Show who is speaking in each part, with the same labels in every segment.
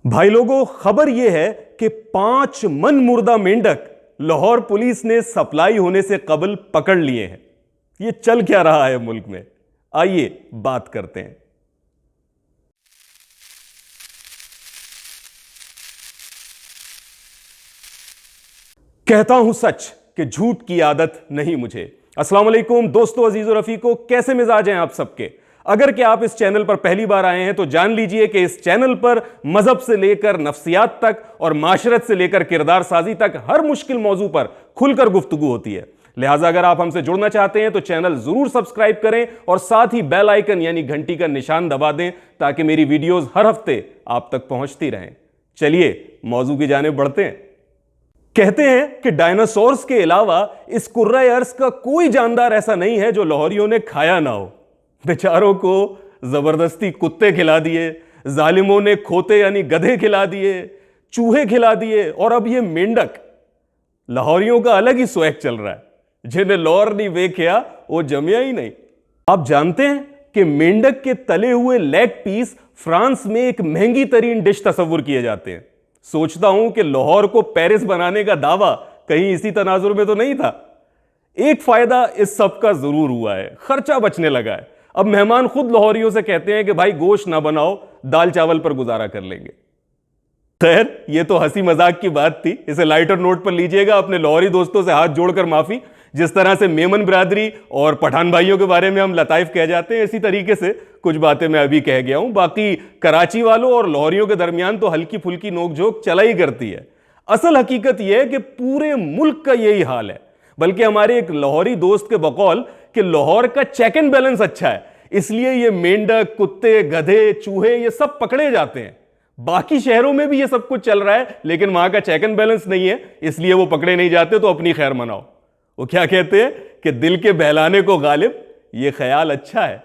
Speaker 1: भाई लोगों, खबर यह है कि 5 मन मुर्दा मेंढक लाहौर पुलिस ने सप्लाई होने से कबल पकड़ लिए हैं। यह चल क्या रहा है मुल्क में, आइए बात करते हैं। कहता हूं सच कि झूठ की आदत नहीं मुझे। अस्सलाम वालेकुम दोस्तों, अजीजों रफीको, कैसे मिजाज हैं आप सबके। अगर कि आप इस चैनल पर पहली बार आए हैं तो जान लीजिए कि इस चैनल पर मजहब से लेकर नफ्सियात तक और माशरत से लेकर किरदार साजी तक हर मुश्किल मौजू पर खुलकर गुफ्तगू होती है। लिहाजा अगर आप हमसे जुड़ना चाहते हैं तो चैनल जरूर सब्सक्राइब करें और साथ ही बेल आइकन यानी घंटी का निशान दबा दें ताकि मेरी वीडियोस हर हफ्ते आप तक पहुंचती रहें। चलिए मौजू की जानिब बढ़ते हैं। कहते हैं कि डायनासोर्स के अलावा इस कुर्रा अर्ज का कोई जानदार ऐसा नहीं है जो लाहौरियों ने खाया ना हो। बेचारों को जबरदस्ती कुत्ते खिला दिए, जालिमों ने खोते यानी गधे खिला दिए, चूहे खिला दिए और अब ये मेंढक। लाहौरियों का अलग ही स्वैग चल रहा है। जिन्हें लाहौर नहीं वेख्या वो जमिया ही नहीं। आप जानते हैं कि मेंढक के तले हुए लेग पीस फ्रांस में एक महंगी तरीन डिश तस्वुर किए जाते हैं। सोचता हूं कि लाहौर को पेरिस बनाने का दावा कहीं इसी तनाजुर में तो नहीं था। एक फायदा इस सब का जरूर हुआ है, खर्चा बचने लगा है। अब मेहमान खुद लाहौरियों से कहते हैं कि भाई गोश्त ना बनाओ, दाल चावल पर गुजारा कर लेंगे। खैर, यह तो हंसी मजाक की बात थी, इसे लाइटर नोट पर लीजिएगा। अपने लाहौरी दोस्तों से हाथ जोड़कर माफी। जिस तरह से मेमन बिरादरी और पठान भाइयों के बारे में हम लताइफ कह जाते हैं, इसी तरीके से कुछ बातें मैं अभी कह गया हूं। बाकी कराची वालों और लाहौरियों के दरमियान तो हल्की फुल्की नोकझोंक चला ही करती है। असल हकीकत यह है कि पूरे मुल्क का यही हाल है। बल्कि हमारे एक लाहौरी दोस्त के बकौल कि लाहौर का चेक एंड बैलेंस अच्छा है, इसलिए ये मेंढक, कुत्ते, गधे, चूहे ये सब पकड़े जाते हैं। बाकी शहरों में भी ये सब कुछ चल रहा है, लेकिन वहां का चेक एंड बैलेंस नहीं है, इसलिए वो पकड़े नहीं जाते। तो अपनी खैर मनाओ। वो क्या कहते हैं कि दिल के बहलाने को गालिब, ये ख्याल अच्छा है।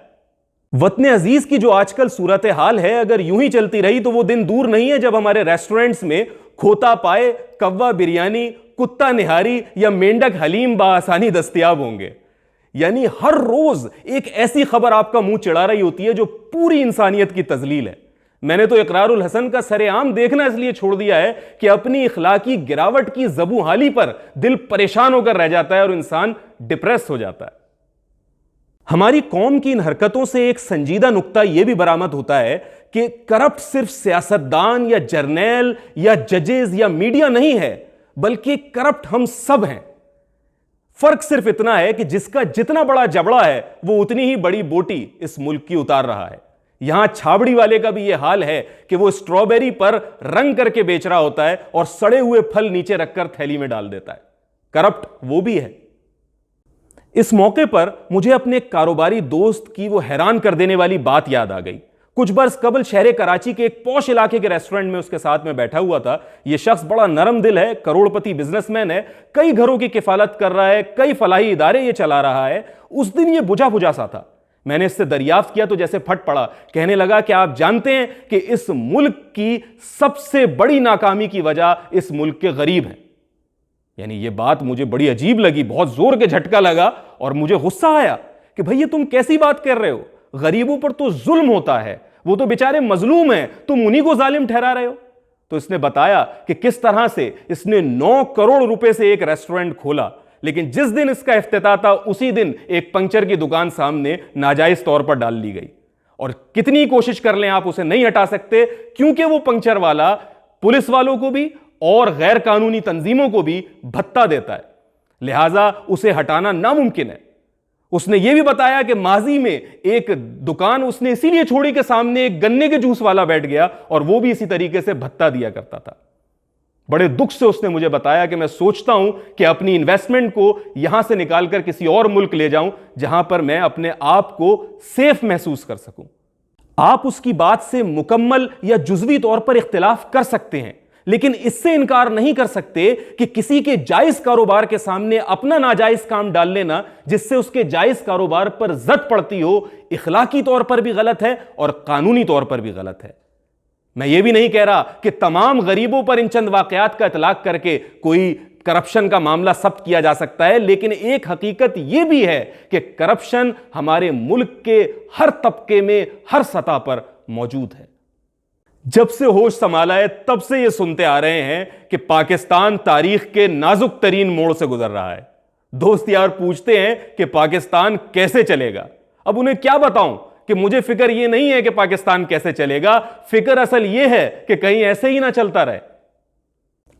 Speaker 1: वतन अजीज की जो आजकल सूरत हाल है, अगर यूं ही चलती रही तो वो दिन दूर नहीं है जब हमारे रेस्टोरेंट्स में खोता पाए, कव्वा बिरयानी, कुत्ता निहारी या मेंढक हलीम बासानी दस्तयाब होंगे। यानी हर रोज एक ऐसी खबर आपका मुंह चिढ़ा रही होती है जो पूरी इंसानियत की तजलील है। मैंने तो इकरारुल हसन का सरेआम देखना इसलिए छोड़ दिया है कि अपनी इखलाकी गिरावट की जबू हाली पर दिल परेशान होकर रह जाता है और इंसान डिप्रेस हो जाता है। हमारी कौम की इन हरकतों से एक संजीदा नुक्ता यह भी बरामद होता है कि करप्ट सिर्फ सियासतदान या जर्नैल या जजेस या मीडिया नहीं है, बल्कि करप्ट हम सब हैं। फर्क सिर्फ इतना है कि जिसका जितना बड़ा जबड़ा है वो उतनी ही बड़ी बोटी इस मुल्क की उतार रहा है। यहां छाबड़ी वाले का भी यह हाल है कि वो स्ट्रॉबेरी पर रंग करके बेच रहा होता है और सड़े हुए फल नीचे रखकर थैली में डाल देता है। करप्ट वो भी है। इस मौके पर मुझे अपने कारोबारी दोस्त की वो हैरान कर देने वाली बात याद आ गई। कुछ बरस कबल शहर कराची के एक पॉश इलाके के रेस्टोरेंट में उसके साथ में बैठा हुआ था। यह शख्स बड़ा नरम दिल है, करोड़पति बिजनेसमैन है, कई घरों की किफालत कर रहा है, कई फलाही इदारे ये चला रहा है। उस दिन ये बुझा बुझा सा था। मैंने इससे दरियाफ्त किया तो जैसे फट पड़ा। कहने लगा कि आप जानते हैं कि इस मुल्क की सबसे बड़ी नाकामी की वजह इस मुल्क के गरीब हैं। यानी यह बात मुझे बड़ी अजीब लगी, बहुत जोर के झटका लगा और मुझे गुस्सा आया कि भाई ये तुम कैसी बात कर रहे हो। गरीबों पर तो जुल्म होता है, वो तो बेचारे मजलूम हैं, तुम उन्हीं को जालिम ठहरा रहे हो। तो इसने बताया कि किस तरह से इसने 9 करोड़ रुपए से एक रेस्टोरेंट खोला, लेकिन जिस दिन इसका इफ्तिताह था उसी दिन एक पंक्चर की दुकान सामने नाजायज तौर पर डाल ली गई। और कितनी कोशिश कर लें आप उसे नहीं हटा सकते, क्योंकि वो पंक्चर वाला पुलिस वालों को भी और गैर कानूनी तंजीमों को भी भत्ता देता है, लिहाजा उसे हटाना नामुमकिन है। उसने यह भी बताया कि माजी में एक दुकान उसने इसीलिए छोड़ी कि सामने एक गन्ने के जूस वाला बैठ गया और वो भी इसी तरीके से भत्ता दिया करता था। बड़े दुख से उसने मुझे बताया कि मैं सोचता हूं कि अपनी इन्वेस्टमेंट को यहां से निकालकर किसी और मुल्क ले जाऊं जहां पर मैं अपने आप को सेफ महसूस कर सकूं। आप उसकी बात से मुकम्मल या जुज़वी तौर पर इख्तिलाफ कर सकते हैं, लेकिन इससे इनकार नहीं कर सकते कि किसी के जायज कारोबार के सामने अपना नाजायज काम डाल लेना जिससे उसके जायज कारोबार पर जद पड़ती हो, इखलाकी तौर पर भी गलत है और कानूनी तौर पर भी गलत है। मैं यह भी नहीं कह रहा कि तमाम गरीबों पर इन चंद वाकयात का इतलाक करके कोई करप्शन का मामला सब्त किया जा सकता है, लेकिन एक हकीकत यह भी है कि करप्शन हमारे मुल्क के हर तबके में, हर सतह पर मौजूद है। जब से होश संभाला है तब से यह सुनते आ रहे हैं कि पाकिस्तान तारीख के नाजुक तरीन मोड़ से गुजर रहा है। दोस्त यार पूछते हैं कि पाकिस्तान कैसे चलेगा। अब उन्हें क्या बताऊं कि मुझे फिक्र यह नहीं है कि पाकिस्तान कैसे चलेगा, फिक्र असल यह है कि कहीं ऐसे ही ना चलता रहे।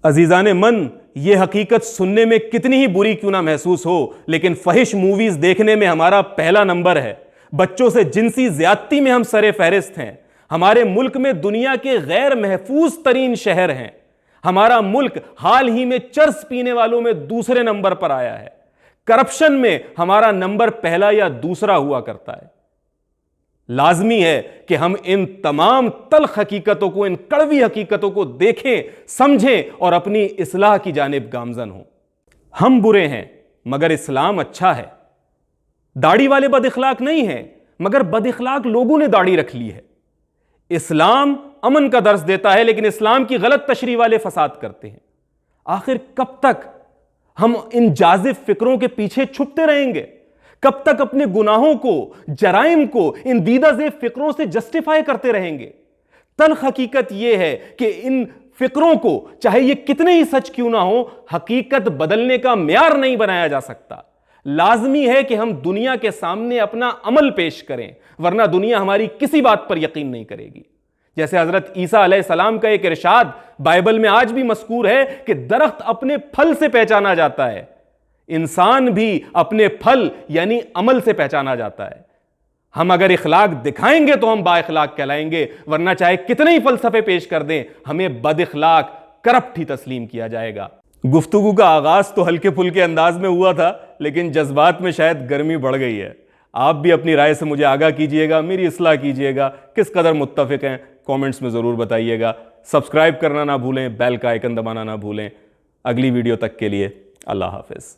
Speaker 1: अजीजाने मन, यह हकीकत सुनने में कितनी ही बुरी क्यों ना महसूस हो, लेकिन फहिश मूवीज देखने में हमारा पहला नंबर है। बच्चों से जिनसी ज्यादती में हम सरे फहरिस्त हैं। हमारे मुल्क में दुनिया के गैर महफूज तरीन शहर हैं। हमारा मुल्क हाल ही में चर्स पीने वालों में दूसरे नंबर पर आया है। करप्शन में हमारा नंबर पहला या दूसरा हुआ करता है। लाजमी है कि हम इन तमाम तल्ख हकीकतों को, इन कड़वी हकीकतों को देखें, समझें और अपनी इस्लाह की जानिब गामजन हों। हम बुरे हैं मगर इस्लाम अच्छा है। दाढ़ी वाले बदइखलाक नहीं हैं, मगर बदइखलाक लोगों ने दाढ़ी रख ली है। इस्लाम अमन का दर्स देता है, लेकिन इस्लाम की गलत तशरीह वाले फसाद करते हैं। आखिर कब तक हम इन जाजिब फिक्रों के पीछे छुपते रहेंगे? कब तक अपने गुनाहों को, जराइम को इन दीदाज़ेब फिक्रों से जस्टिफाई करते रहेंगे? तल्ख हकीकत यह है कि इन फिक्रों को, चाहे ये कितने ही सच क्यों ना हो, हकीकत बदलने का म्यार नहीं बनाया जा सकता। लाजमी है कि हम दुनिया के सामने अपना अमल पेश करें, वरना दुनिया हमारी किसी बात पर यकीन नहीं करेगी। जैसे हजरत ईसा अलैहिस्सलाम का एक इरशाद बाइबल में आज भी मज़कूर है कि दरख्त अपने फल से पहचाना जाता है, इंसान भी अपने फल यानी अमल से पहचाना जाता है। हम अगर इखलाक दिखाएंगे तो हम बाइखलाक कहलाएंगे, वरना चाहे कितने ही फलसफे पेश कर दें, हमें बदइखलाक, करप्ट ही तस्लीम किया जाएगा। गुफ्तगू का आगाज तो हल्के फुल्के अंदाज में हुआ था, लेकिन जज्बात में शायद गर्मी बढ़ गई है। आप भी अपनी राय से मुझे आगाह कीजिएगा, मेरी इस्लाह कीजिएगा। किस कदर मुत्तफिक हैं कमेंट्स में ज़रूर बताइएगा। सब्सक्राइब करना ना भूलें, बेल का आइकन दबाना ना भूलें। अगली वीडियो तक के लिए अल्लाह हाफिज़।